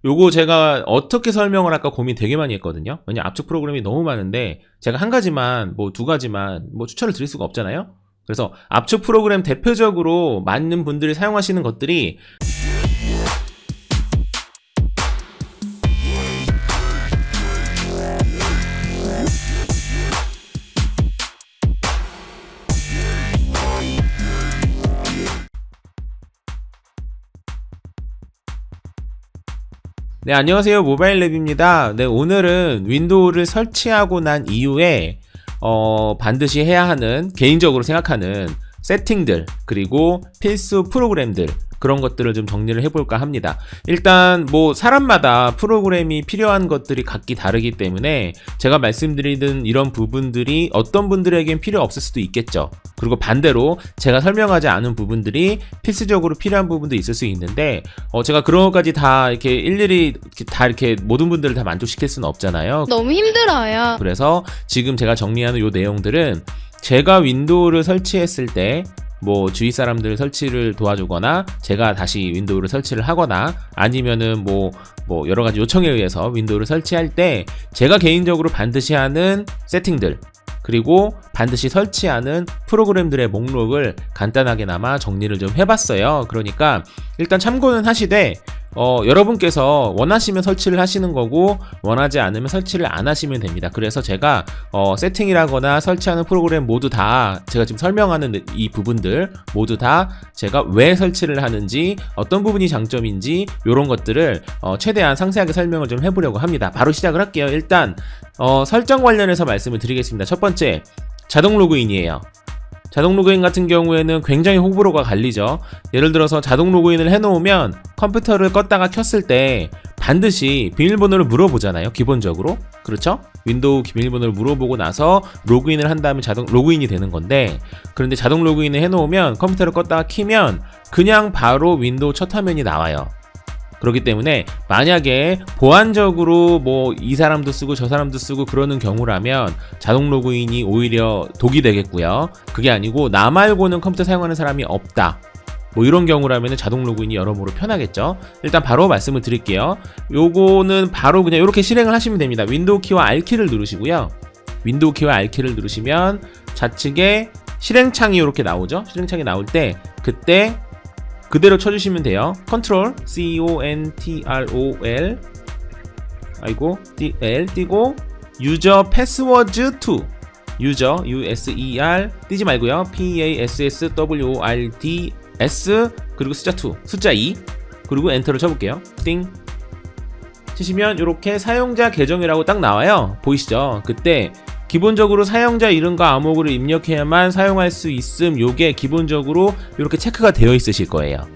요거 제가 어떻게 설명을 할까 고민 되게 많이 했거든요. 왜냐 압축 프로그램이 너무 많은데 제가 한 가지만 뭐 두 가지만 뭐 추천을 드릴 수가 없잖아요. 그래서 압축 프로그램 대표적으로 많은 분들이 사용하시는 것들이 네, 안녕하세요. 모바일랩입니다. 네, 오늘은 윈도우를 설치하고 난 이후에 반드시 해야 하는, 개인적으로 생각하는 세팅들, 그리고 필수 프로그램들, 그런 것들을 좀 정리를 해볼까 합니다. 일단 뭐 사람마다 프로그램이 필요한 것들이 각기 다르기 때문에 제가 말씀드리는 이런 부분들이 어떤 분들에겐 필요 없을 수도 있겠죠. 그리고 반대로 제가 설명하지 않은 부분들이 필수적으로 필요한 부분도 있을 수 있는데 제가 그런 것까지 다 이렇게 일일이 다 이렇게 모든 분들을 다 만족시킬 수는 없잖아요. 너무 힘들어요. 그래서 지금 제가 정리하는 요 내용들은 제가 윈도우를 설치했을 때 뭐 주위 사람들 설치를 도와주거나 제가 다시 윈도우를 설치를 하거나 아니면은 뭐 여러 가지 요청에 의해서 윈도우를 설치할 때 제가 개인적으로 반드시 하는 세팅들, 그리고 반드시 설치하는 프로그램들의 목록을 간단하게나마 정리를 좀 해봤어요. 그러니까 일단 참고는 하시되 여러분께서 원하시면 설치를 하시는 거고 원하지 않으면 설치를 안 하시면 됩니다. 그래서 제가 세팅이라거나 설치하는 프로그램 모두 다 제가 지금 설명하는 이 부분들 모두 다 제가 왜 설치를 하는지, 어떤 부분이 장점인지 이런 것들을 최대한 상세하게 설명을 좀 해보려고 합니다. 바로 시작을 할게요. 일단 설정 관련해서 말씀을 드리겠습니다. 첫 번째, 자동 로그인이에요. 자동 로그인 같은 경우에는 굉장히 호불호가 갈리죠. 예를 들어서 자동 로그인을 해놓으면 컴퓨터를 껐다가 켰을 때 반드시 비밀번호를 물어보잖아요. 기본적으로. 그렇죠? 윈도우 비밀번호를 물어보고 나서 로그인을 한 다음에 자동 로그인이 되는 건데, 그런데 자동 로그인을 해놓으면 컴퓨터를 껐다가 키면 그냥 바로 윈도우 첫 화면이 나와요. 그렇기 때문에 만약에 보안적으로 뭐 이 사람도 쓰고 저 사람도 쓰고 그러는 경우라면 자동 로그인이 오히려 독이 되겠고요. 그게 아니고 나 말고는 컴퓨터 사용하는 사람이 없다, 뭐 이런 경우라면 자동 로그인이 여러모로 편하겠죠. 일단 바로 말씀을 드릴게요. 요거는 바로 그냥 이렇게 실행을 하시면 됩니다. 윈도우 키와 R키를 누르시고요. 윈도우 키와 R키를 누르시면 좌측에 실행창이 이렇게 나오죠. 실행창이 나올 때 그때 그대로 쳐주시면 돼요. 컨트롤 CONTROL L 띄고 유저 패스워드 2 유저 USER 띄지 말고요. PASSWORDS 그리고 숫자 2 숫자 2 그리고 엔터를 쳐볼게요. 띵 치시면 이렇게 사용자 계정이라고 딱 나와요. 보이시죠? 그때 기본적으로 사용자 이름과 암호를 입력해야만 사용할 수 있음, 요게 기본적으로 이렇게 체크가 되어 있으실 거예요.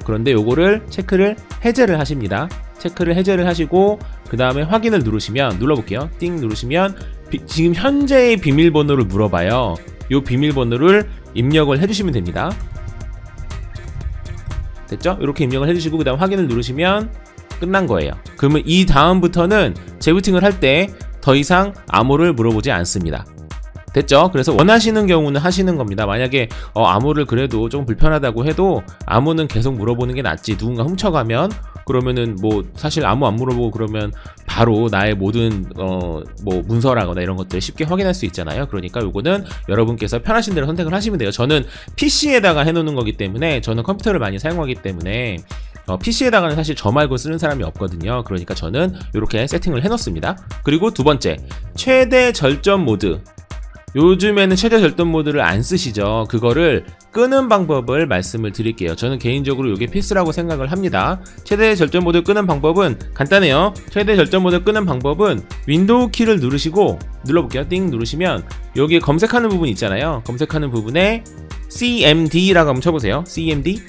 그런데 요거를 체크를 해제를 하십니다. 체크를 해제를 하시고 그 다음에 확인을 누르시면, 눌러볼게요. 띵 누르시면 지금 현재의 비밀번호를 물어봐요. 요 비밀번호를 입력을 해주시면 됩니다. 됐죠? 이렇게 입력을 해주시고 그 다음 확인을 누르시면 끝난 거예요. 그러면 이 다음부터는 재부팅을 할 때 더 이상 암호를 물어보지 않습니다. 됐죠? 그래서 원하시는 경우는 하시는 겁니다. 만약에 암호를 그래도 좀 불편하다고 해도 암호는 계속 물어보는 게 낫지, 누군가 훔쳐가면 그러면은 뭐 사실 암호 안 물어보고 그러면 바로 나의 모든 뭐 문서라거나 이런 것들을 쉽게 확인할 수 있잖아요. 그러니까 요거는 여러분께서 편하신 대로 선택을 하시면 돼요. 저는 PC에다가 해놓는 거기 때문에, 저는 컴퓨터를 많이 사용하기 때문에 PC에다가는 사실 저 말고 쓰는 사람이 없거든요. 그러니까 저는 이렇게 세팅을 해놓습니다. 그리고 두 번째, 최대 절전 모드. 요즘에는 최대 절전 모드를 안 쓰시죠. 그거를 끄는 방법을 말씀을 드릴게요. 저는 개인적으로 이게 필수라고 생각을 합니다. 최대 절전 모드 끄는 방법은 간단해요. 최대 절전 모드 끄는 방법은 윈도우 키를 누르시고, 눌러볼게요. 띵 누르시면 여기 검색하는 부분 있잖아요. 검색하는 부분에 CMD라고 한번 쳐보세요. CMD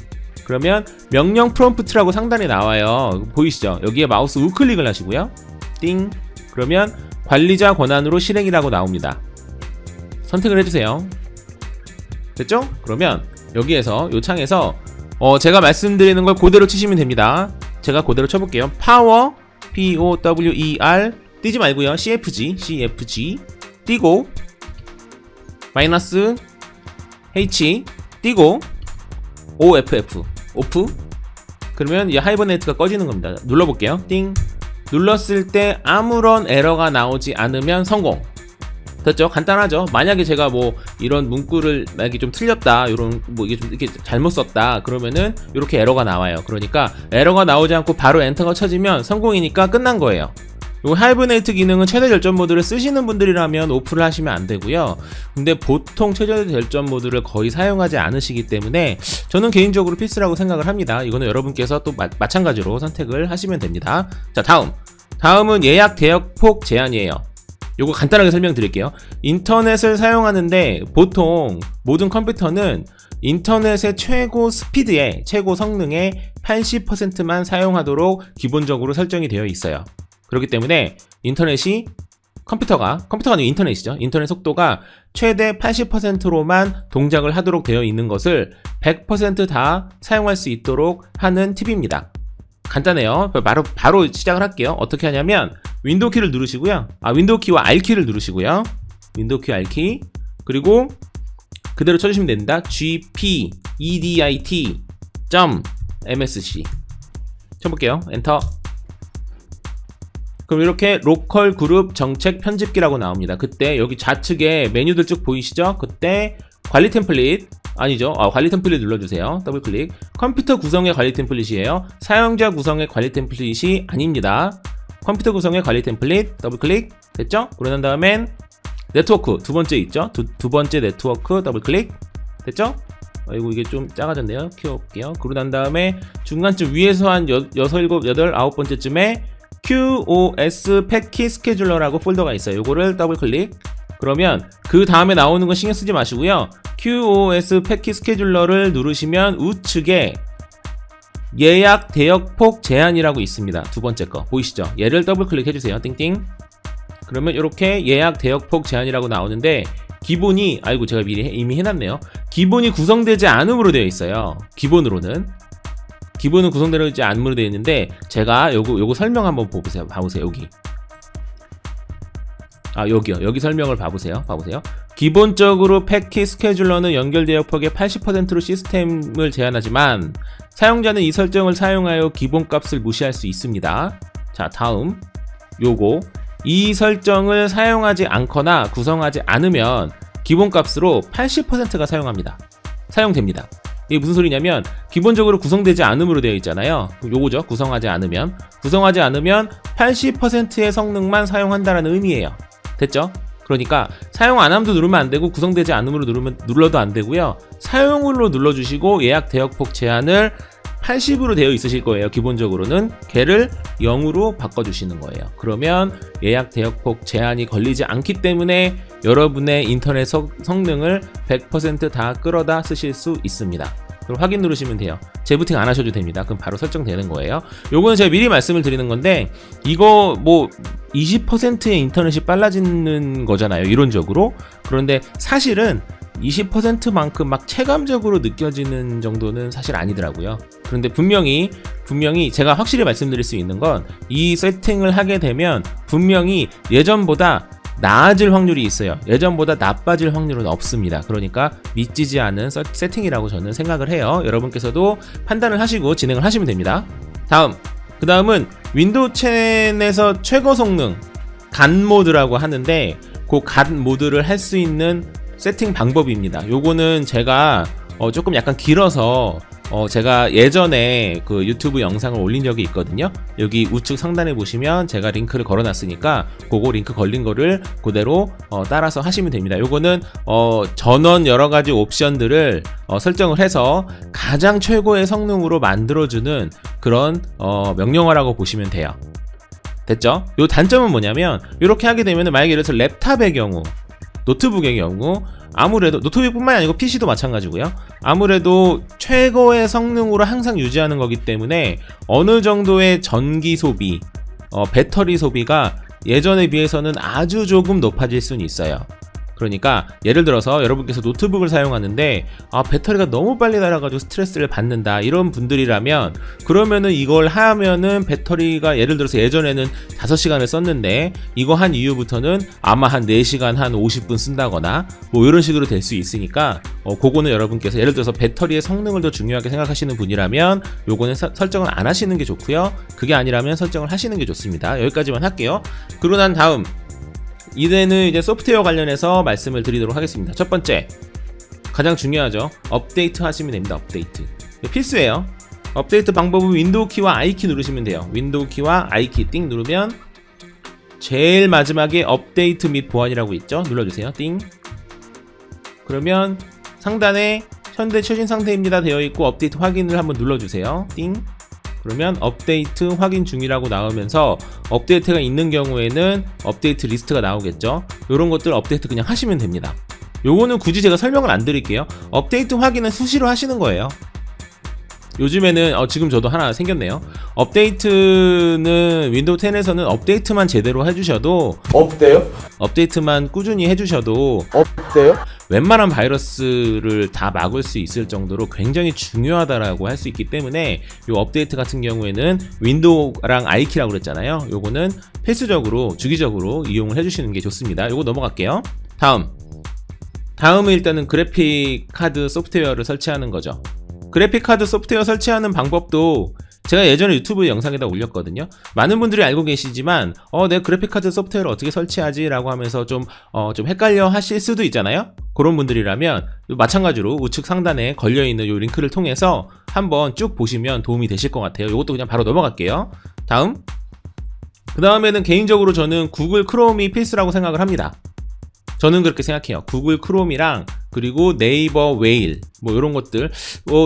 그러면 명령 프롬프트라고 상단에 나와요. 보이시죠? 여기에 마우스 우클릭을 하시고요. 띵 그러면 관리자 권한으로 실행이라고 나옵니다. 선택을 해주세요. 됐죠? 그러면 여기에서 요 창에서 제가 말씀드리는 걸 그대로 치시면 됩니다. 제가 그대로 쳐볼게요. 파워 POWER 띄지 말고요. CFG 띄고 마이너스 H 띄고 OFF 오프 그러면 이 하이버네이트가 꺼지는 겁니다. 눌러볼게요. 띵. 눌렀을 때 아무런 에러가 나오지 않으면 성공. 됐죠? 간단하죠? 만약에 제가 뭐 이런 문구를 만약에 좀 틀렸다, 이런 뭐 이게 좀 이렇게 잘못 썼다, 그러면은 이렇게 에러가 나와요. 그러니까 에러가 나오지 않고 바로 엔터가 쳐지면 성공이니까 끝난 거예요. 요 하이버네이트 기능은 최대 절전 모드를 쓰시는 분들이라면 오프를 하시면 안 되고요. 근데 보통 최대 절전 모드를 거의 사용하지 않으시기 때문에 저는 개인적으로 필수라고 생각을 합니다. 이거는 여러분께서 또 마찬가지로 선택을 하시면 됩니다. 자, 다음은 예약 대역폭 제한이에요. 요거 간단하게 설명드릴게요. 인터넷을 사용하는데 보통 모든 컴퓨터는 인터넷의 최고 스피드에, 최고 성능의 80%만 사용하도록 기본적으로 설정이 되어 있어요. 그렇기 때문에 인터넷이 컴퓨터가 아니고 인터넷이죠. 인터넷 속도가 최대 80%로만 동작을 하도록 되어 있는 것을 100% 다 사용할 수 있도록 하는 팁입니다. 간단해요. 바로 시작을 할게요. 어떻게 하냐면 윈도우 키를 누르시고요. 윈도우 키와 R키를 누르시고요. 윈도우 키, R키. 그리고 그대로 쳐주시면 됩니다. gpedit.msc 쳐볼게요. 엔터. 그럼 이렇게 로컬 그룹 정책 편집기라고 나옵니다. 그때 여기 좌측에 메뉴들 쭉 보이시죠? 그때 관리 템플릿, 아니죠. 관리 템플릿 눌러주세요. 더블 클릭. 컴퓨터 구성의 관리 템플릿이에요. 사용자 구성의 관리 템플릿이 아닙니다. 컴퓨터 구성의 관리 템플릿, 더블 클릭. 됐죠? 그러고 난 다음엔 네트워크 두 번째 있죠? 두 번째 네트워크 더블 클릭. 됐죠? 아이고, 이게 좀 작아졌네요. 키워볼게요. 그러고 난 다음에 중간쯤 위에서 한 6, 7, 8, 9번째쯤에 QoS 패킷 스케줄러라고 폴더가 있어요. 요거를 더블 클릭. 그러면 그 다음에 나오는 건 신경 쓰지 마시고요. QoS 패킷 스케줄러를 누르시면 우측에 예약 대역폭 제한이라고 있습니다. 두 번째 거 보이시죠? 얘를 더블 클릭해주세요. 띵띵. 그러면 이렇게 예약 대역폭 제한이라고 나오는데 기본이, 아이고 제가 미리 이미 해놨네요. 기본이 구성되지 않음으로 되어 있어요. 기본은 구성되지 않음으로 되어 있는데 제가 요거 설명 한번 봐보세요. 여기. 여기요. 여기 설명을 봐보세요. 기본적으로 패킷 스케줄러는 연결 대역폭의 80%로 시스템을 제한하지만 사용자는 이 설정을 사용하여 기본값을 무시할 수 있습니다. 자, 다음 요거. 이 설정을 사용하지 않거나 구성하지 않으면 기본값으로 80%가 사용됩니다. 이게 무슨 소리냐면 기본적으로 구성되지 않음으로 되어 있잖아요. 요거죠. 구성하지 않으면 80%의 성능만 사용한다라는 의미예요. 됐죠? 그러니까 사용 안 함도 누르면 안 되고 구성되지 않음으로 눌러도 안 되고요. 사용으로 눌러주시고 예약 대역폭 제한을 80으로 되어 있으실 거예요. 기본적으로는 걔를 0으로 바꿔주시는 거예요. 그러면 예약 대역폭 제한이 걸리지 않기 때문에 여러분의 인터넷 성능을 100% 다 끌어다 쓰실 수 있습니다. 그럼 확인 누르시면 돼요. 재부팅 안 하셔도 됩니다. 그럼 바로 설정되는 거예요. 요거는 제가 미리 말씀을 드리는 건데 이거 뭐 20%의 인터넷이 빨라지는 거잖아요, 이론적으로. 그런데 사실은 20%만큼 막 체감적으로 느껴지는 정도는 사실 아니더라고요. 그런데 분명히 제가 확실히 말씀드릴 수 있는 건 이 세팅을 하게 되면 분명히 예전보다 나아질 확률이 있어요. 예전보다 나빠질 확률은 없습니다. 그러니까 믿지지 않은 세팅이라고 저는 생각을 해요. 여러분께서도 판단을 하시고 진행을 하시면 됩니다. 그 다음은 윈도우 10에서 최고 성능 간 모드라고 하는데 그 간 모드를 할 수 있는 세팅 방법입니다. 요거는 제가 조금 약간 길어서 제가 예전에 그 유튜브 영상을 올린 적이 있거든요. 여기 우측 상단에 보시면 제가 링크를 걸어놨으니까 그거 링크 걸린 거를 그대로 따라서 하시면 됩니다. 요거는 전원 여러가지 옵션들을 설정을 해서 가장 최고의 성능으로 만들어주는 그런 명령어라고 보시면 돼요. 됐죠? 요 단점은 뭐냐면 이렇게 하게 되면 만약에 예를 들어서 랩탑의 경우, 노트북의 경우 아무래도 노트북뿐만 아니고 PC도 마찬가지고요. 아무래도 최고의 성능으로 항상 유지하는 거기 때문에 어느 정도의 전기 소비, 배터리 소비가 예전에 비해서는 아주 조금 높아질 수는 있어요. 그러니까 예를 들어서 여러분께서 노트북을 사용하는데 배터리가 너무 빨리 닳아가지고 스트레스를 받는다 이런 분들이라면, 그러면은 이걸 하면은 배터리가 예를 들어서 예전에는 5시간을 썼는데 이거 한 이후부터는 아마 한 4시간 한 50분 쓴다거나 뭐 이런 식으로 될 수 있으니까 그거는 여러분께서 예를 들어서 배터리의 성능을 더 중요하게 생각하시는 분이라면 요거는 설정을 안 하시는 게 좋고요. 그게 아니라면 설정을 하시는 게 좋습니다. 여기까지만 할게요. 그러고 난 다음 이제는 이제 소프트웨어 관련해서 말씀을 드리도록 하겠습니다. 첫 번째, 가장 중요하죠. 업데이트 하시면 됩니다. 업데이트 필수예요. 업데이트 방법은 윈도우 키와 I 키 누르시면 돼요. 윈도우 키와 I 키 띵 누르면 제일 마지막에 업데이트 및 보안이라고 있죠. 눌러주세요. 띵. 그러면 상단에 현재 최신 상태입니다 되어 있고 업데이트 확인을 한번 눌러주세요. 띵. 그러면 업데이트 확인 중이라고 나오면서 업데이트가 있는 경우에는 업데이트 리스트가 나오겠죠. 이런 것들 업데이트 그냥 하시면 됩니다. 요거는 굳이 제가 설명을 안 드릴게요. 업데이트 확인은 수시로 하시는 거예요. 요즘에는 지금 저도 하나 생겼네요. 업데이트는 윈도우 10에서는 업데이트만 제대로 해주셔도 없대요? 업데이트만 꾸준히 해주셔도 없대요? 웬만한 바이러스를 다 막을 수 있을 정도로 굉장히 중요하다라고 할 수 있기 때문에 이 업데이트 같은 경우에는 윈도우랑 I키라고 그랬잖아요. 요거는 필수적으로 주기적으로 이용을 해주시는 게 좋습니다. 요거 넘어갈게요. 다음은 일단은 그래픽 카드 소프트웨어를 설치하는 거죠. 그래픽 카드 소프트웨어 설치하는 방법도 제가 예전에 유튜브 영상에다 올렸거든요. 많은 분들이 알고 계시지만 내가 그래픽 카드 소프트웨어를 어떻게 설치하지? 라고 하면서 좀 헷갈려 하실 수도 있잖아요. 그런 분들이라면 마찬가지로 우측 상단에 걸려있는 이 링크를 통해서 한번 쭉 보시면 도움이 되실 것 같아요. 이것도 그냥 바로 넘어갈게요. 그 다음에는 개인적으로 저는 구글 크롬이 필수라고 생각을 합니다. 저는 그렇게 생각해요. 구글 크롬이랑 그리고 네이버 웨일 뭐 이런 것들,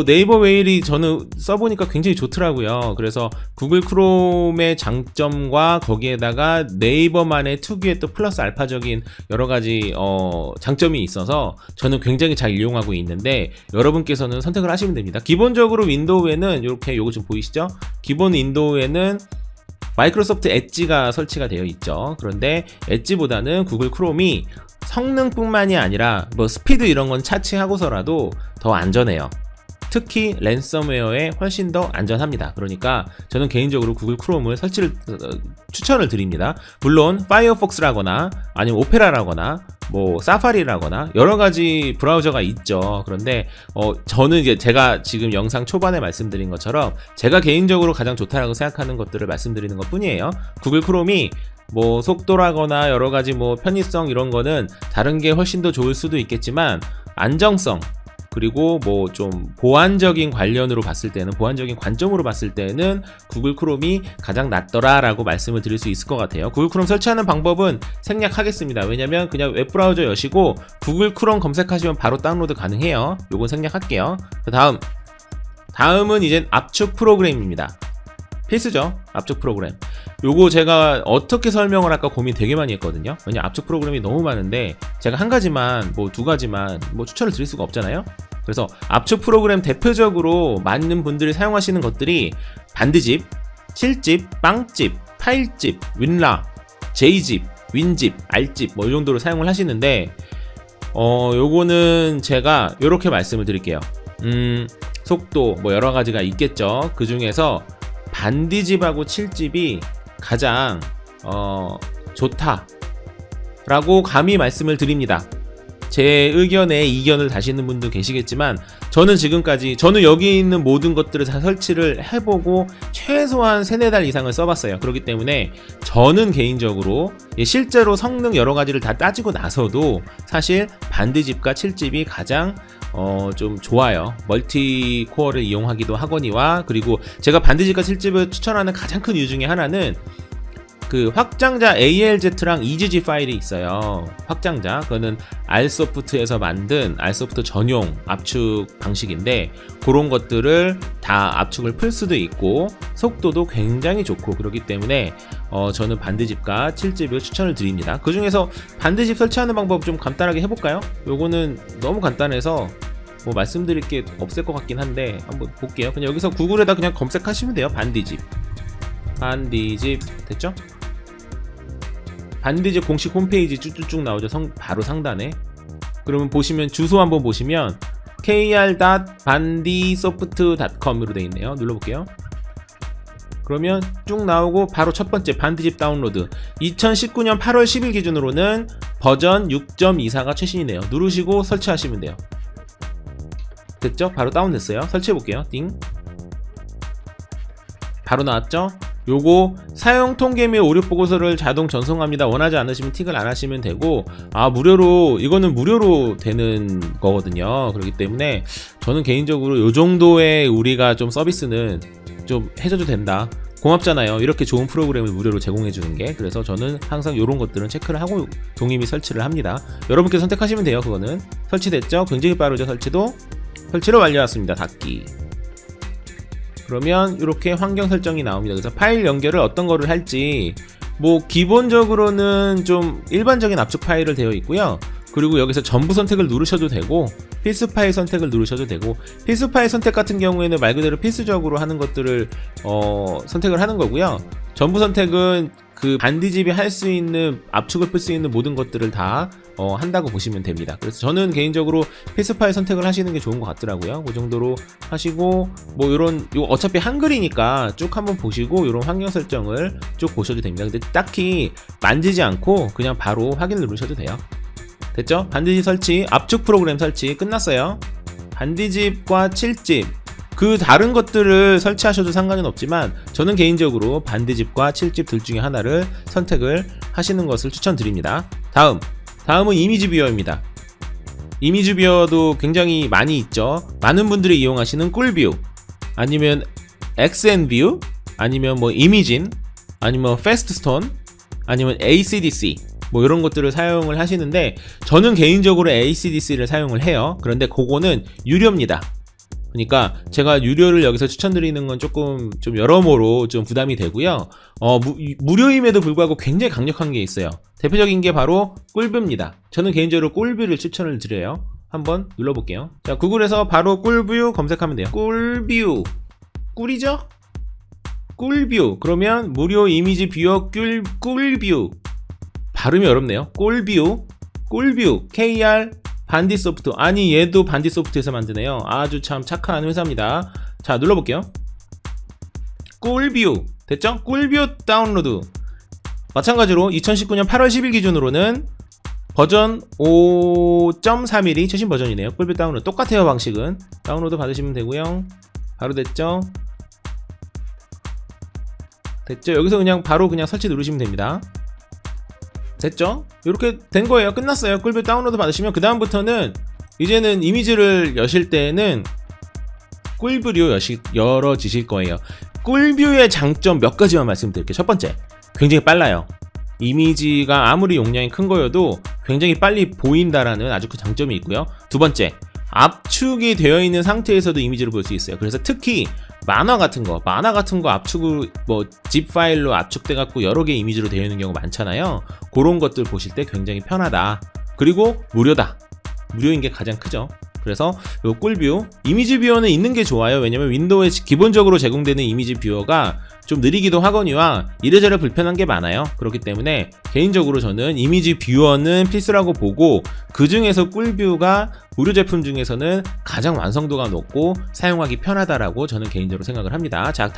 네이버 웨일이 저는 써보니까 굉장히 좋더라고요. 그래서 구글 크롬의 장점과 거기에다가 네이버만의 특유의 또 플러스 알파적인 여러 가지 장점이 있어서 저는 굉장히 잘 이용하고 있는데, 여러분께서는 선택을 하시면 됩니다. 기본적으로 윈도우에는 이렇게 요거 좀 보이시죠? 기본 윈도우에는 마이크로소프트 엣지가 설치가 되어 있죠. 그런데 엣지보다는 구글 크롬이 성능뿐만이 아니라 뭐 스피드 이런 건 차치하고서라도 더 안전해요. 특히 랜섬웨어에 훨씬 더 안전합니다. 그러니까 저는 개인적으로 구글 크롬을 추천을 드립니다. 물론 파이어폭스라거나 아니면 오페라라거나 뭐 사파리라거나 여러 가지 브라우저가 있죠. 그런데 저는 이제 제가 지금 영상 초반에 말씀드린 것처럼 제가 개인적으로 가장 좋다라고 생각하는 것들을 말씀드리는 것 뿐이에요. 구글 크롬이 뭐 속도라거나 여러 가지 뭐 편의성 이런 거는 다른 게 훨씬 더 좋을 수도 있겠지만, 안정성 그리고 뭐 좀 보안적인 관련으로 봤을 때는, 보안적인 관점으로 봤을 때는 구글 크롬이 가장 낫더라라고 말씀을 드릴 수 있을 것 같아요. 구글 크롬 설치하는 방법은 생략하겠습니다. 왜냐면 그냥 웹브라우저 여시고 구글 크롬 검색하시면 바로 다운로드 가능해요. 요건 생략할게요. 다음은 이제 압축 프로그램입니다. 필수죠. 압축 프로그램. 요거 제가 어떻게 설명을 할까 고민 되게 많이 했거든요. 왜냐 압축 프로그램이 너무 많은데 제가 한 가지만 뭐 두 가지만 뭐 추천을 드릴 수가 없잖아요. 그래서 압축 프로그램 대표적으로 많은 분들이 사용하시는 것들이 반드집, 7집, 빵집, 파일집, 윈라, J집, 윈집, R집 뭐 이 정도로 사용을 하시는데, 요거는 제가 요렇게 말씀을 드릴게요. 속도 뭐 여러 가지가 있겠죠. 그 중에서 반디집하고 7집이 가장 좋다라고 감히 말씀을 드립니다. 제 의견에 이견을 다시는 분도 계시겠지만 저는 지금까지 여기 있는 모든 것들을 다 설치를 해보고 최소한 3-4달 이상을 써봤어요. 그렇기 때문에 저는 개인적으로 실제로 성능 여러 가지를 다 따지고 나서도 사실 반디집과 7집이 가장 좀 좋아요. 멀티 코어를 이용하기도 하거니와, 그리고 제가 반디집과 7집을 추천하는 가장 큰 이유 중에 하나는 그 확장자 ALZ랑 EGG 파일이 있어요. 확장자, 그거는 R소프트에서 만든 R소프트 전용 압축 방식인데 그런 것들을 다 압축을 풀 수도 있고 속도도 굉장히 좋고, 그렇기 때문에 저는 반디집과 7집을 추천을 드립니다. 그 중에서 반디집 설치하는 방법 좀 간단하게 해볼까요? 요거는 너무 간단해서 뭐 말씀드릴 게 없을 것 같긴 한데 한번 볼게요. 그냥 여기서 구글에다 그냥 검색하시면 돼요. 반디집 됐죠? 반디집 공식 홈페이지 쭉쭉쭉 나오죠. 바로 상단에. 그러면 보시면 주소 한번 보시면 kr.bandisoft.com으로 되어 있네요. 눌러볼게요. 그러면 쭉 나오고 바로 첫 번째 반디집 다운로드 2019년 8월 10일 기준으로는 버전 6.24가 최신이네요. 누르시고 설치하시면 돼요. 됐죠? 바로 다운됐어요. 설치해볼게요. 띵. 바로 나왔죠? 요거 사용 통계 및 오류 보고서를 자동 전송합니다. 원하지 않으시면 틱을 안 하시면 되고, 무료로, 이거는 무료로 되는 거거든요. 그렇기 때문에 저는 개인적으로 요 정도의 우리가 좀 서비스는 좀 해줘도 된다. 고맙잖아요. 이렇게 좋은 프로그램을 무료로 제공해주는 게. 그래서 저는 항상 이런 것들은 체크를 하고 동의 및 설치를 합니다. 여러분께 선택하시면 돼요. 그거는 설치됐죠? 굉장히 빠르죠. 설치를 완료했습니다. 닫기. 그러면 이렇게 환경 설정이 나옵니다. 그래서 파일 연결을 어떤 거를 할지, 뭐 기본적으로는 좀 일반적인 압축 파일을 되어 있고요. 그리고 여기서 전부 선택을 누르셔도 되고 필수 파일 선택을 누르셔도 되고, 필수 파일 선택 같은 경우에는 말 그대로 필수적으로 하는 것들을 선택을 하는 거고요. 전부 선택은 그 반디집이 할 수 있는 압축을 풀 수 있는 모든 것들을 다 한다고 보시면 됩니다. 그래서 저는 개인적으로 필수 파일 선택을 하시는 게 좋은 것 같더라고요. 그 정도로 하시고, 뭐 요런 요 어차피 한글이니까 쭉 한번 보시고 요런 환경 설정을 쭉 보셔도 됩니다. 근데 딱히 만지지 않고 그냥 바로 확인 누르셔도 돼요. 됐죠? 반디집 설치, 압축 프로그램 설치 끝났어요. 반디집과 7집 그 다른 것들을 설치하셔도 상관은 없지만 저는 개인적으로 반디집과 7집 둘 중에 하나를 선택을 하시는 것을 추천드립니다. 다음은 이미지 뷰어입니다. 이미지 뷰어도 굉장히 많이 있죠. 많은 분들이 이용하시는 꿀뷰, 아니면 XN뷰, 아니면 뭐 이미진, 아니면 패스트스톤, 아니면 ACDC, 뭐 이런 것들을 사용을 하시는데 저는 개인적으로 ACDC를 사용을 해요. 그런데 그거는 유료입니다. 그러니까 제가 유료를 여기서 추천드리는 건 조금 좀 여러모로 좀 부담이 되고요. 무료임에도 불구하고 굉장히 강력한 게 있어요. 대표적인 게 바로 꿀뷰입니다. 저는 개인적으로 꿀뷰를 추천을 드려요. 한번 눌러볼게요. 자, 구글에서 바로 꿀뷰 검색하면 돼요. 꿀뷰, 꿀이죠? 꿀뷰. 그러면 무료 이미지 뷰어 꿀뷰. 발음이 어렵네요. 꿀뷰, KR 반디소프트. 아니, 얘도 반디소프트에서 만드네요. 아주 참 착한 회사입니다. 자, 눌러볼게요. 꿀뷰 됐죠? 꿀뷰 다운로드. 마찬가지로 2019년 8월 10일 기준으로는 버전 5.31이 최신 버전이네요. 꿀뷰 다운로드 똑같아요. 방식은 다운로드 받으시면 되고요. 바로 됐죠? 여기서 그냥 바로 그냥 설치 누르시면 됩니다. 됐죠? 이렇게 된 거예요. 끝났어요. 꿀뷰 다운로드 받으시면 그 다음부터는 이제는 이미지를 여실 때는 꿀뷰로 열어지실 거예요. 꿀뷰의 장점 몇 가지만 말씀드릴게요. 첫 번째, 굉장히 빨라요. 이미지가 아무리 용량이 큰 거여도 굉장히 빨리 보인다라는 아주 큰 장점이 있고요. 두 번째, 압축이 되어 있는 상태에서도 이미지를 볼 수 있어요. 그래서 특히 만화 같은 거 압축을 뭐 zip 파일로 압축돼 갖고 여러 개의 이미지로 되어 있는 경우 많잖아요. 그런 것들 보실 때 굉장히 편하다. 그리고 무료다. 무료인 게 가장 크죠. 그래서 요 꿀뷰 이미지 뷰어는 있는 게 좋아요. 왜냐면 윈도우에 기본적으로 제공되는 이미지 뷰어가 좀 느리기도 하거니와 이래저래 불편한 게 많아요. 그렇기 때문에 개인적으로 저는 이미지 뷰어는 필수라고 보고, 그 중에서 꿀뷰가 무료 제품 중에서는 가장 완성도가 높고 사용하기 편하다라고 저는 개인적으로 생각을 합니다. 자,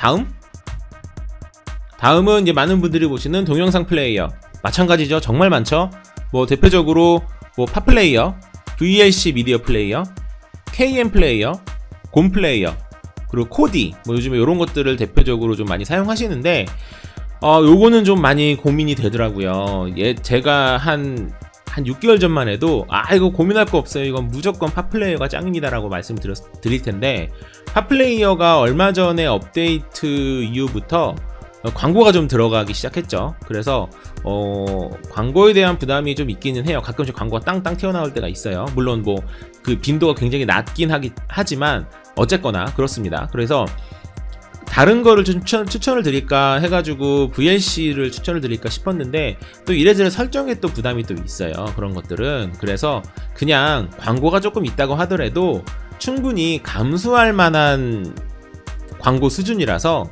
다음은 이제 많은 분들이 보시는 동영상 플레이어. 마찬가지죠. 정말 많죠. 뭐 대표적으로 뭐 팟플레이어, VLC 미디어 플레이어, KM 플레이어, 곰 플레이어, 그리고 코디, 뭐 요즘에 이런 것들을 대표적으로 좀 많이 사용하시는데 요거는 좀 많이 고민이 되더라고요. 제가 한 6개월 전만 해도 이거 고민할 거 없어요. 이건 무조건 팟플레이어가 짱입니다라고 말씀드릴 텐데, 팟플레이어가 얼마 전에 업데이트 이후부터 광고가 좀 들어가기 시작했죠. 그래서 광고에 대한 부담이 좀 있기는 해요. 가끔씩 광고가 땅땅 튀어나올 때가 있어요. 물론 뭐 그 빈도가 굉장히 낮긴 하지만 어쨌거나 그렇습니다. 그래서 다른 거를 좀 추천을 드릴까 해가지고 VLC를 추천을 드릴까 싶었는데, 또 이래저래 설정에 또 부담이 또 있어요. 그런 것들은. 그래서 그냥 광고가 조금 있다고 하더라도 충분히 감수할 만한 광고 수준이라서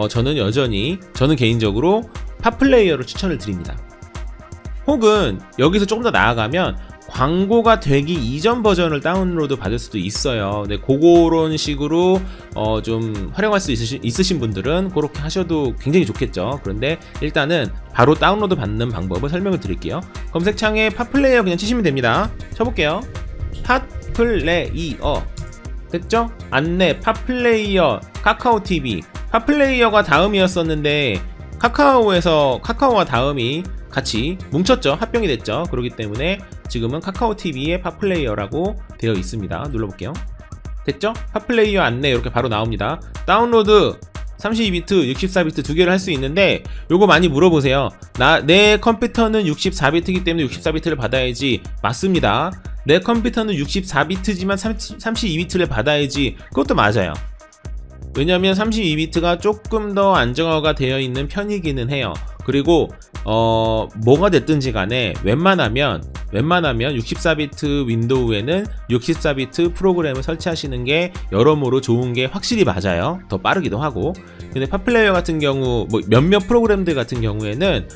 저는 개인적으로 팟플레이어를 추천을 드립니다. 혹은 여기서 조금 더 나아가면 광고가 되기 이전 버전을 다운로드 받을 수도 있어요. 근데 그런 식으로 좀 활용할 수 있으신 분들은 그렇게 하셔도 굉장히 좋겠죠. 그런데 일단은 바로 다운로드 받는 방법을 설명을 드릴게요. 검색창에 팟플레이어 그냥 치시면 됩니다. 쳐볼게요. 팟플레이어 됐죠? 안내 팟플레이어 카카오TV 팟플레이어가 다음이었었는데 카카오와 다음이 같이 뭉쳤죠. 합병이 됐죠. 그렇기 때문에 지금은 카카오TV의 팟플레이어라고 되어 있습니다. 눌러볼게요. 됐죠? 팟플레이어 안내 이렇게 바로 나옵니다. 다운로드 32비트, 64비트 두 개를 할 수 있는데 요거 많이 물어보세요. 내 컴퓨터는 64비트이기 때문에 64비트를 받아야지. 맞습니다. 내 컴퓨터는 64비트지만 32비트를 받아야지. 그것도 맞아요. 왜냐면 32비트가 조금 더 안정화가 되어 있는 편이기는 해요. 그리고 뭐가 됐든지 간에 웬만하면 64비트 윈도우에는 64비트 프로그램을 설치하시는 게 여러모로 좋은 게 확실히 맞아요. 더 빠르기도 하고. 근데 팟플레이어 같은 경우 뭐 몇몇 프로그램들 같은 경우에는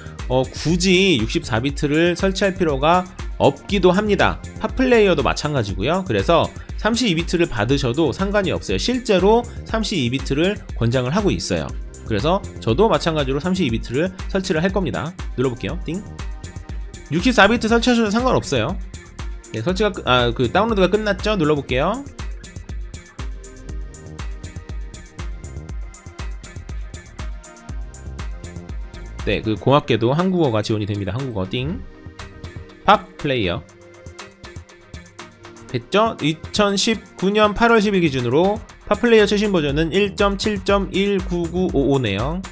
굳이 64비트를 설치할 필요가 없기도 합니다. 팟플레이어도 마찬가지고요. 그래서 32비트를 받으셔도 상관이 없어요. 실제로 32비트를 권장을 하고 있어요. 그래서 저도 마찬가지로 32비트를 설치를 할 겁니다. 눌러볼게요. 띵. 64비트 설치하셔도 상관없어요. 네, 설치가 그 다운로드가 끝났죠? 눌러볼게요. 네, 그 고맙게도 한국어가 지원이 됩니다. 한국어 띵. 팟플레이어 됐죠? 2019년 8월 10일 기준으로 팟플레이어 최신 버전은 1.7.19955네요.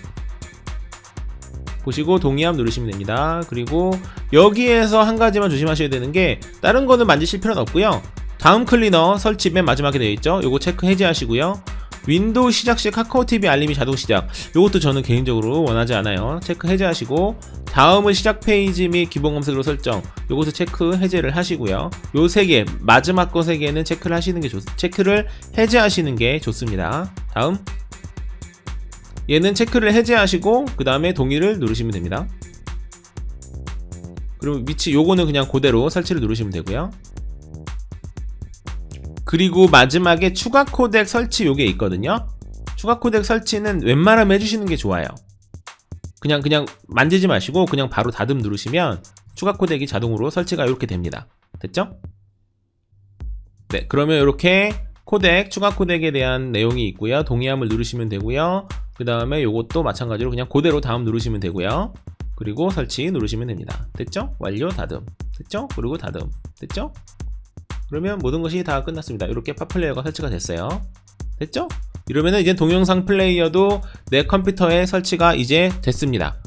보시고 동의함 누르시면 됩니다. 그리고 여기에서 한 가지만 조심하셔야 되는 게 다른 거는 만지실 필요는 없고요. 다음 클리너 설치 맨 마지막에 되어 있죠. 요거 체크 해제하시고요. 윈도우 시작 시 카카오TV 알림이 자동 시작. 요것도 저는 개인적으로 원하지 않아요. 체크 해제하시고 다음은 시작 페이지 및 기본 검색으로 설정. 요것도 체크 해제를 하시고요. 요 3개 마지막 거 3개는 체크를 하시는 게 체크를 해제하시는 게 좋습니다. 다음 얘는 체크를 해제하시고 그 다음에 동의를 누르시면 됩니다. 그리고 위치 요거는 그냥 그대로 설치를 누르시면 되고요. 그리고 마지막에 추가 코덱 설치 요게 있거든요. 추가 코덱 설치는 웬만하면 해주시는 게 좋아요. 그냥 만지지 마시고 그냥 바로 닫음 누르시면 추가 코덱이 자동으로 설치가 이렇게 됩니다. 됐죠? 네, 그러면 이렇게 코덱, 추가 코덱에 대한 내용이 있고요. 동의함을 누르시면 되고요. 그 다음에 요것도 마찬가지로 그냥 그대로 다음 누르시면 되고요. 그리고 설치 누르시면 됩니다. 됐죠? 완료, 닫음. 됐죠? 그리고 닫음. 됐죠? 그러면 모든 것이 다 끝났습니다. 이렇게 팟플레이어가 설치가 됐어요. 됐죠? 이러면은 이제 동영상 플레이어도 내 컴퓨터에 설치가 이제 됐습니다.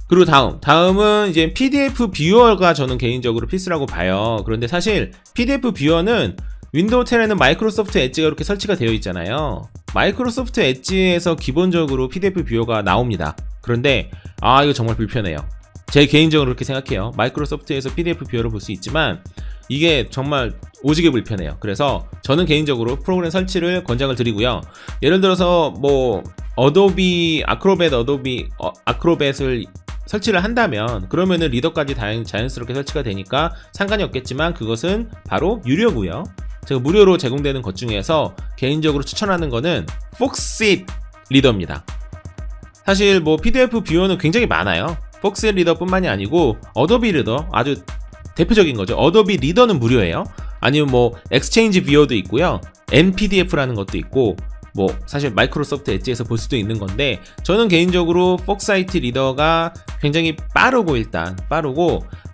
그리고 다음은 이제 PDF 뷰어가 저는 개인적으로 필수라고 봐요. 그런데 사실 PDF 뷰어는 윈도우 10에는 마이크로소프트 엣지가 이렇게 설치가 되어 있잖아요. 마이크로소프트 엣지에서 기본적으로 PDF 뷰어가 나옵니다. 그런데 이거 정말 불편해요. 제 개인적으로 그렇게 생각해요. 마이크로소프트에서 PDF 뷰어를 볼 수 있지만 이게 정말 오지게 불편해요. 그래서 저는 개인적으로 프로그램 설치를 권장을 드리고요. 예를 들어서 뭐 어도비 아크로벳을 설치를 한다면 그러면은 리더까지 자연스럽게 설치가 되니까 상관이 없겠지만 그것은 바로 유료고요. 제가 무료로 제공되는 것 중에서 개인적으로 추천하는 거는 폭싯 리더입니다. 사실 뭐 PDF 뷰어는 굉장히 많아요. 폭싯 리더뿐만이 아니고 어도비 리더 아주 대표적인 거죠. 어도비 리더는 무료예요. 아니면 뭐 엑스체인지 뷰어도 있고요. NPDF라는 것도 있고 뭐 사실 마이크로소프트 엣지에서 볼 수도 있는 건데 저는 개인적으로 폭사이트 리더가 굉장히 빠르고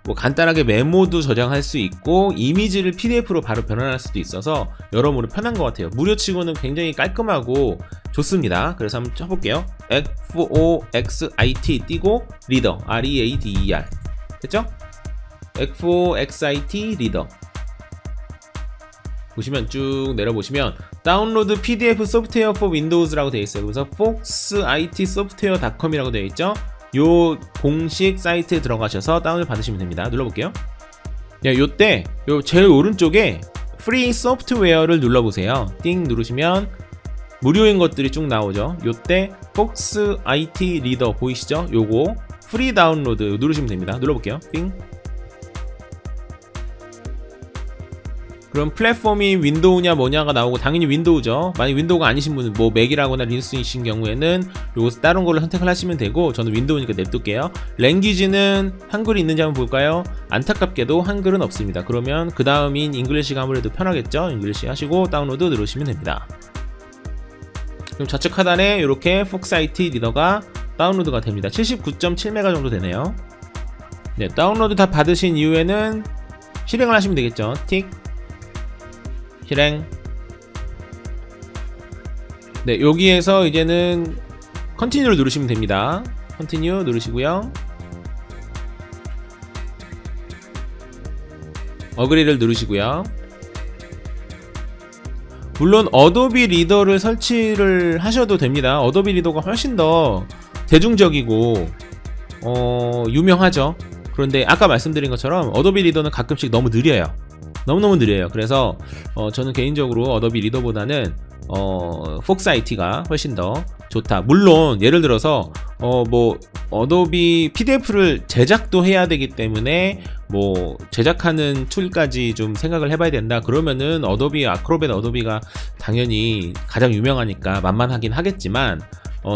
뭐 간단하게 메모도 저장할 수 있고 이미지를 PDF로 바로 변환할 수도 있어서 여러모로 편한 것 같아요. 무료치고는 굉장히 깔끔하고 좋습니다. 그래서 한번 쳐볼게요. F4XIT 띄고 리더 READER 됐죠? F4XIT 리더 보시면 쭉 내려보시면 다운로드 PDF 소프트웨어 for Windows라고 되어 있어요. 그래서 foxitsoftware.com이라고 되어 있죠. 요 공식 사이트에 들어가셔서 다운을 받으시면 됩니다. 눌러볼게요. 요때 요 제일 오른쪽에 프리 소프트웨어를 눌러보세요. 띵 누르시면 무료인 것들이 쭉 나오죠. 요때 foxit 리더 보이시죠? 요거 프리 다운로드 누르시면 됩니다. 눌러볼게요. 삥. 그럼 플랫폼이 윈도우냐 뭐냐가 나오고 당연히 윈도우죠. 만약 윈도우가 아니신 분은 뭐 맥이라거나 리눅스이신 경우에는 요거 다른 걸로 선택을 하시면 되고 저는 윈도우니까 냅둘게요. 랭귀지는 한글이 있는지 한번 볼까요? 안타깝게도 한글은 없습니다. 그러면 그 다음인 잉글리시가 아무래도 편하겠죠. 잉글리시 하시고 다운로드 누르시면 됩니다. 그럼 좌측 하단에 이렇게 폭사이트 리더가 다운로드가 됩니다. 79.7메가 정도 되네요. 네, 다운로드 다 받으신 이후에는 실행을 하시면 되겠죠. 틱. 실행. 네, 여기에서 이제는 컨티뉴를 누르시면 됩니다. 컨티뉴 누르시고요. 어그리를 누르시고요. 물론 어도비 리더를 설치를 하셔도 됩니다. 어도비 리더가 훨씬 더 대중적이고 유명하죠. 그런데 아까 말씀드린 것처럼 어도비 리더는 가끔씩 너무 느려요. 너무너무 느려요. 그래서 저는 개인적으로 어도비 리더보다는 폭사이트가 훨씬 더 좋다. 물론 예를 들어서 뭐 어도비 PDF를 제작도 해야 되기 때문에 뭐 제작하는 툴까지 좀 생각을 해봐야 된다. 그러면은 어도비 아크로벳 어도비가 당연히 가장 유명하니까 만만하긴 하겠지만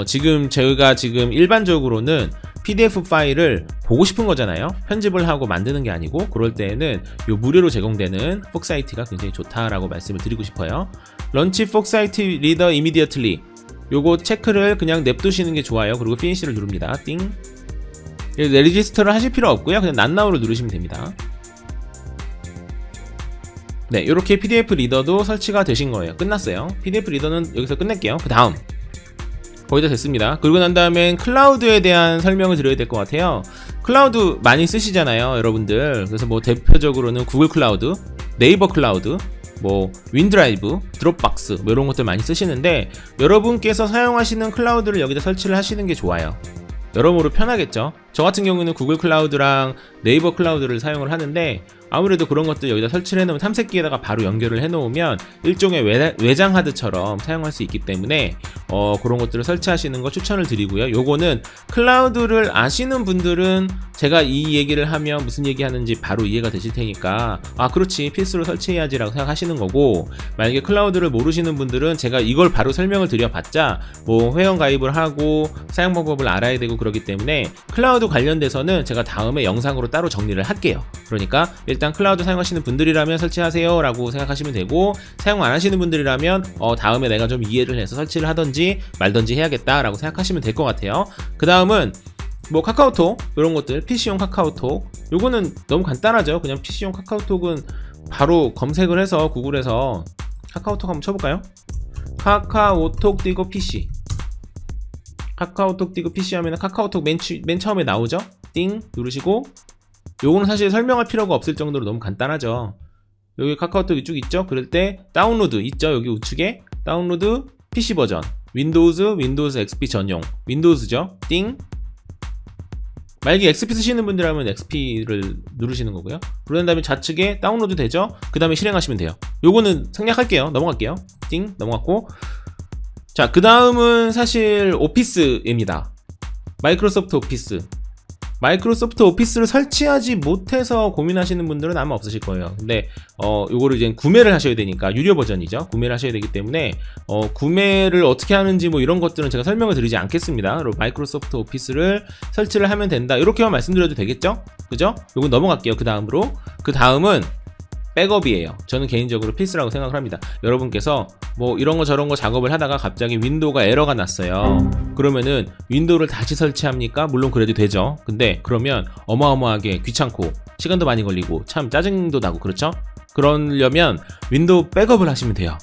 지금 저희가 지금 일반적으로는 PDF 파일을 보고 싶은 거잖아요. 편집을 하고 만드는 게 아니고 그럴 때에는 요 무료로 제공되는 폭사이트가 굉장히 좋다라고 말씀을 드리고 싶어요. 런치 폭사이트 리더 이미디어틀리 요거 체크를 그냥 냅두시는 게 좋아요. 그리고 피니시를 누릅니다. 띵. 레지스터를 하실 필요 없고요. 그냥 난나우를 누르시면 됩니다. 네, 요렇게 PDF 리더도 설치가 되신 거예요. 끝났어요. PDF 리더는 여기서 끝낼게요. 그 다음 거의 다 됐습니다. 그리고 난 다음엔 클라우드에 대한 설명을 드려야 될 것 같아요. 클라우드 많이 쓰시잖아요, 여러분들. 그래서 뭐 대표적으로는 구글 클라우드, 네이버 클라우드, 뭐 윈드라이브, 드롭박스 뭐 이런 것들 많이 쓰시는데 여러분께서 사용하시는 클라우드를 여기다 설치를 하시는 게 좋아요. 여러모로 편하겠죠. 저 같은 경우는 구글 클라우드랑 네이버 클라우드를 사용을 하는데 아무래도 그런 것들 여기다 설치를 해놓으면 탐색기에다가 바로 연결을 해놓으면 일종의 외장 하드처럼 사용할 수 있기 때문에 그런 것들을 설치하시는 거 추천을 드리고요. 요거는 클라우드를 아시는 분들은 제가 이 얘기를 하면 무슨 얘기 하는지 바로 이해가 되실 테니까 아 그렇지 필수로 설치해야지 라고 생각하시는 거고, 만약에 클라우드를 모르시는 분들은 제가 이걸 바로 설명을 드려봤자 뭐 회원 가입을 하고 사용 방법을 알아야 되고 그렇기 때문에 클라우드 관련돼서는 제가 다음에 영상으로 따로 정리를 할게요. 그러니까 일단 클라우드 사용하시는 분들이라면 설치하세요 라고 생각하시면 되고, 사용 안 하시는 분들이라면 다음에 내가 좀 이해를 해서 설치를 하던지 말던지 해야겠다 라고 생각하시면 될 것 같아요. 그 다음은 뭐 카카오톡 이런 것들, PC용 카카오톡 요거는 너무 간단하죠. 그냥 PC용 카카오톡은 바로 검색을 해서 구글에서 카카오톡 한번 쳐볼까요? 카카오톡 띄고 PC, 카카오톡 띄고 PC 하면 카카오톡 맨 처음에 나오죠. 띵 누르시고, 요거는 사실 설명할 필요가 없을 정도로 너무 간단하죠. 여기 카카오톡이 쭉 있죠. 그럴 때 다운로드 있죠. 여기 우측에 다운로드 PC 버전 윈도우즈 XP 전용 윈도우즈죠. 띵. 만약에 XP 쓰시는 분들이라면 XP를 누르시는 거고요. 그런 다음에 좌측에 다운로드 되죠. 그 다음에 실행하시면 돼요. 요거는 생략할게요. 넘어갈게요. 띵 넘어갔고, 자, 그 다음은 사실 오피스입니다. 마이크로소프트 오피스. 마이크로소프트 오피스를 설치하지 못해서 고민하시는 분들은 아마 없으실 거예요. 근데 요거를 이제 구매를 하셔야 되니까, 유료 버전이죠. 구매를 하셔야 되기 때문에 구매를 어떻게 하는지 뭐 이런 것들은 제가 설명을 드리지 않겠습니다. 그리고 마이크로소프트 오피스를 설치를 하면 된다, 이렇게만 말씀드려도 되겠죠? 그죠? 요건 넘어갈게요. 그 다음으로. 그 다음은 백업이에요. 저는 개인적으로 필수라고 생각을 합니다. 여러분께서 뭐 이런 거 저런 거 작업을 하다가 갑자기 윈도우가 에러가 났어요. 그러면은 윈도우를 다시 설치합니까? 물론 그래도 되죠. 근데 그러면 어마어마하게 귀찮고 시간도 많이 걸리고 참 짜증도 나고 그렇죠? 그러려면 윈도우 백업을 하시면 돼요.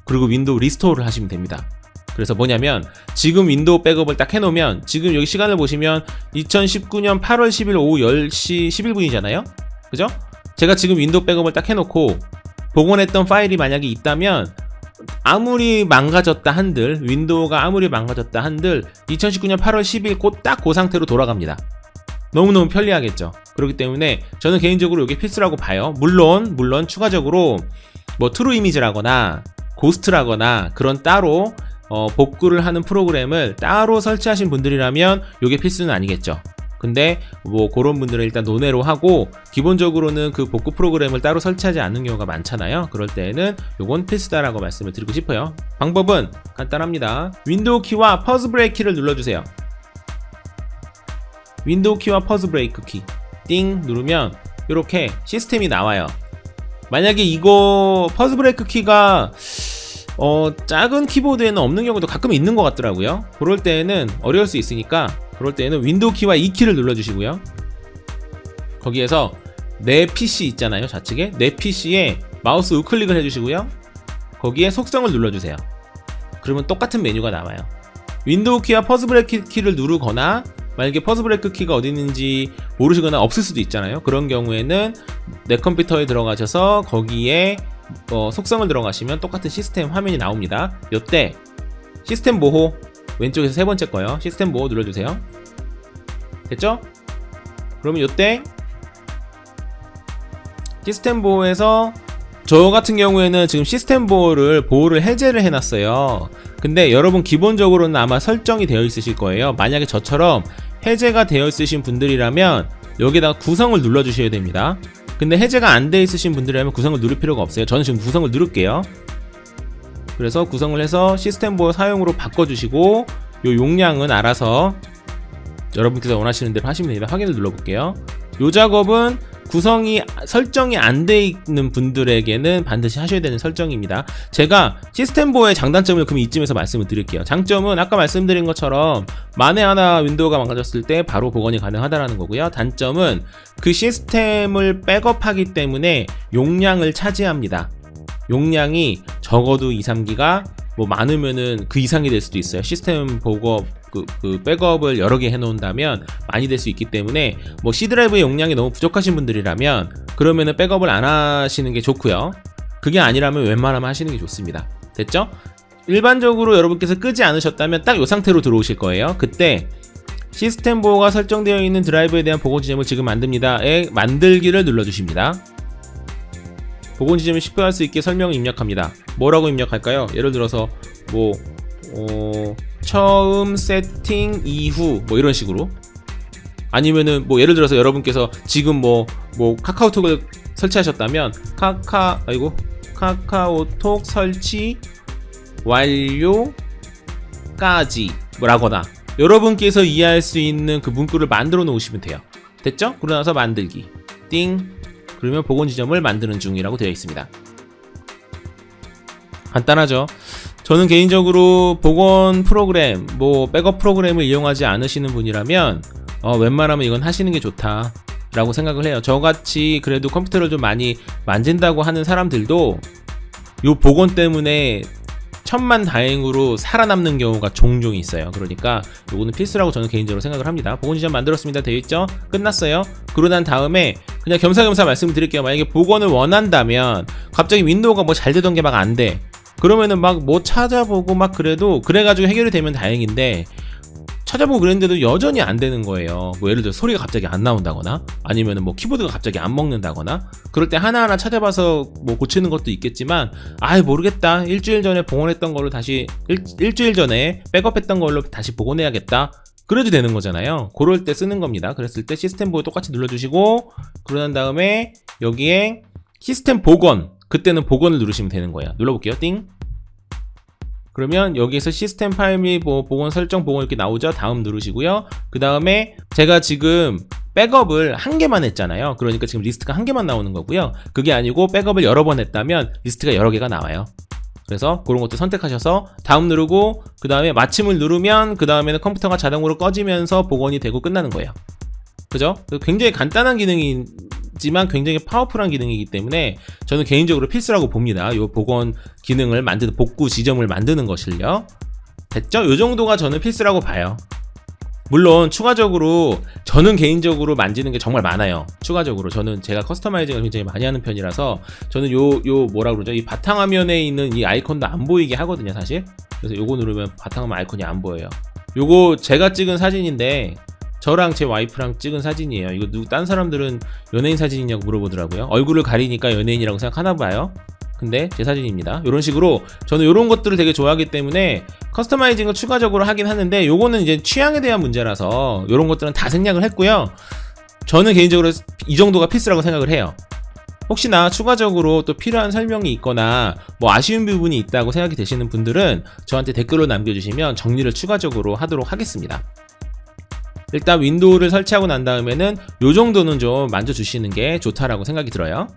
그리고 윈도우 리스토어를 하시면 됩니다. 그래서 뭐냐면 지금 윈도우 백업을 딱 해놓으면, 지금 여기 시간을 보시면 2019년 8월 10일 오후 10시 11분이잖아요. 그죠? 제가 지금 윈도우 백업을 딱 해놓고 복원했던 파일이 만약에 있다면 아무리 망가졌다 한들, 윈도우가 아무리 망가졌다 한들 2019년 8월 10일 딱 그 상태로 돌아갑니다. 너무너무 편리하겠죠. 그렇기 때문에 저는 개인적으로 이게 필수라고 봐요. 물론 추가적으로 뭐 트루 이미지라거나 고스트라거나 그런 따로 복구를 하는 프로그램을 따로 설치하신 분들이라면 이게 필수는 아니겠죠. 근데 뭐 그런 분들은 일단 논외로 하고, 기본적으로는 그 복구 프로그램을 따로 설치하지 않는 경우가 많잖아요. 그럴 때에는 요건 필수다라고 말씀을 드리고 싶어요. 방법은 간단합니다. 윈도우 키와 퍼즈 브레이크 키를 눌러주세요. 윈도우 키와 퍼즈 브레이크 키 띵 누르면 이렇게 시스템이 나와요. 만약에 이거 퍼즈 브레이크 키가 작은 키보드에는 없는 경우도 가끔 있는 것 같더라고요. 그럴 때에는 어려울 수 있으니까, 그럴 때에는 윈도우 키와 E 키를 눌러주시고요. 거기에서 내 PC 있잖아요, 좌측에. 내 PC에 마우스 우클릭을 해주시고요. 거기에 속성을 눌러주세요. 그러면 똑같은 메뉴가 나와요. 윈도우 키와 퍼즈 브레이크 키를 누르거나, 만약에 퍼즈 브레이크 키가 어디 있는지 모르시거나 없을 수도 있잖아요. 그런 경우에는 내 컴퓨터에 들어가셔서 거기에 속성을 들어가시면 똑같은 시스템 화면이 나옵니다. 이때 시스템 보호, 왼쪽에서 세 번째 거요. 시스템 보호 눌러주세요. 됐죠? 그러면 이때 시스템 보호에서, 저 같은 경우에는 지금 시스템 보호를 해제를 해놨어요. 근데 여러분 기본적으로는 아마 설정이 되어 있으실 거예요. 만약에 저처럼 해제가 되어 있으신 분들이라면 여기다가 구성을 눌러주셔야 됩니다. 근데 해제가 안 되어 있으신 분들이라면 구성을 누를 필요가 없어요. 저는 지금 구성을 누를게요. 그래서 구성을 해서 시스템 보호 사용으로 바꿔주시고, 요 용량은 알아서 여러분께서 원하시는 대로 하시면 됩니다. 확인을 눌러볼게요. 요 작업은 구성이 설정이 안 돼 있는 분들에게는 반드시 하셔야 되는 설정입니다. 제가 시스템 보호의 장단점을 그럼 이쯤에서 말씀을 드릴게요. 장점은 아까 말씀드린 것처럼 만에 하나 윈도우가 망가졌을 때 바로 복원이 가능하다는 거고요. 단점은 그 시스템을 백업하기 때문에 용량을 차지합니다. 용량이 적어도 2, 3기가, 뭐 많으면은 그 이상이 될 수도 있어요. 시스템 복업 그 백업을 여러 개 해놓는다면 많이 될 수 있기 때문에, 뭐 C 드라이브의 용량이 너무 부족하신 분들이라면 그러면은 백업을 안 하시는 게 좋고요. 그게 아니라면 웬만하면 하시는 게 좋습니다. 됐죠? 일반적으로 여러분께서 끄지 않으셨다면 딱 이 상태로 들어오실 거예요. 그때 시스템 보호가 설정되어 있는 드라이브에 대한 복원 지점을 지금 만듭니다에 만들기를 눌러주십니다. 복원 지점을 쉽게 할 수 있게 설명을 입력합니다. 뭐라고 입력할까요? 예를 들어서 뭐 처음 세팅 이후 뭐 이런 식으로, 아니면은 뭐 예를 들어서 여러분께서 지금 뭐 카카오톡을 설치하셨다면 카카오톡 설치 완료까지 뭐라거나, 여러분께서 이해할 수 있는 그 문구를 만들어 놓으시면 돼요. 됐죠? 그러고 나서 만들기 띵, 그러면 복원 지점을 만드는 중이라고 되어 있습니다. 간단하죠? 저는 개인적으로 복원 프로그램, 뭐 백업 프로그램을 이용하지 않으시는 분이라면 웬만하면 이건 하시는 게 좋다라고 생각을 해요. 저같이 그래도 컴퓨터를 좀 많이 만진다고 하는 사람들도 요 복원 때문에 천만다행으로 살아남는 경우가 종종 있어요. 그러니까 요거는 필수라고 저는 개인적으로 생각을 합니다. 복원 지점 만들었습니다. 되어있죠? 끝났어요. 그러고 난 다음에 그냥 겸사겸사 말씀드릴게요. 만약에 복원을 원한다면 갑자기 윈도우가 뭐 잘 되던 게 막 안 돼. 그러면은 막 뭐 찾아보고 막 그래가지고 해결이 되면 다행인데, 찾아보고 그랬는데도 여전히 안 되는 거예요. 뭐 예를 들어 소리가 갑자기 안 나온다거나, 아니면은 뭐 키보드가 갑자기 안 먹는다거나, 그럴 때 하나하나 찾아봐서 뭐 고치는 것도 있겠지만, 모르겠다. 일주일 전에 복원했던 걸로 다시, 일주일 전에 백업했던 걸로 다시 복원해야겠다. 그래도 되는 거잖아요. 그럴 때 쓰는 겁니다. 그랬을 때 시스템 보호 똑같이 눌러주시고, 그러는 다음에 여기에 시스템 복원, 그때는 복원을 누르시면 되는 거예요. 눌러볼게요. 띵. 그러면 여기에서 시스템 파일 및 복원 설정 복원 이렇게 나오죠. 다음 누르시고요. 그 다음에 제가 지금 백업을 한 개만 했잖아요. 그러니까 지금 리스트가 한 개만 나오는 거고요. 그게 아니고 백업을 여러 번 했다면 리스트가 여러 개가 나와요. 그래서 그런 것도 선택하셔서 다음 누르고, 그 다음에 마침을 누르면 그 다음에는 컴퓨터가 자동으로 꺼지면서 복원이 되고 끝나는 거예요. 그죠? 굉장히 간단한 기능이지만 굉장히 파워풀한 기능이기 때문에 저는 개인적으로 필수라고 봅니다. 이 복원 기능을 만드는, 복구 지점을 만드는 것을요. 됐죠? 이 정도가 저는 필수라고 봐요. 물론 추가적으로 저는 개인적으로 만지는 게 정말 많아요. 추가적으로 저는 제가 커스터마이징을 굉장히 많이 하는 편이라서 저는 요 뭐라 그러죠? 이 바탕화면에 있는 이 아이콘도 안 보이게 하거든요, 사실. 그래서 요거 누르면 바탕화면 아이콘이 안 보여요. 요거 제가 찍은 사진인데, 저랑 제 와이프랑 찍은 사진이에요. 이거 딴 사람들은 연예인 사진이냐고 물어보더라고요. 얼굴을 가리니까 연예인이라고 생각하나 봐요. 근데 제 사진입니다. 이런 식으로 저는 이런 것들을 되게 좋아하기 때문에 커스터마이징을 추가적으로 하긴 하는데 요거는 이제 취향에 대한 문제라서 이런 것들은 다 생략을 했고요. 저는 개인적으로 이 정도가 필수라고 생각을 해요. 혹시나 추가적으로 또 필요한 설명이 있거나 뭐 아쉬운 부분이 있다고 생각이 되시는 분들은 저한테 댓글로 남겨주시면 정리를 추가적으로 하도록 하겠습니다. 일단 윈도우를 설치하고 난 다음에는 요 정도는 좀 만져주시는 게 좋다라고 생각이 들어요.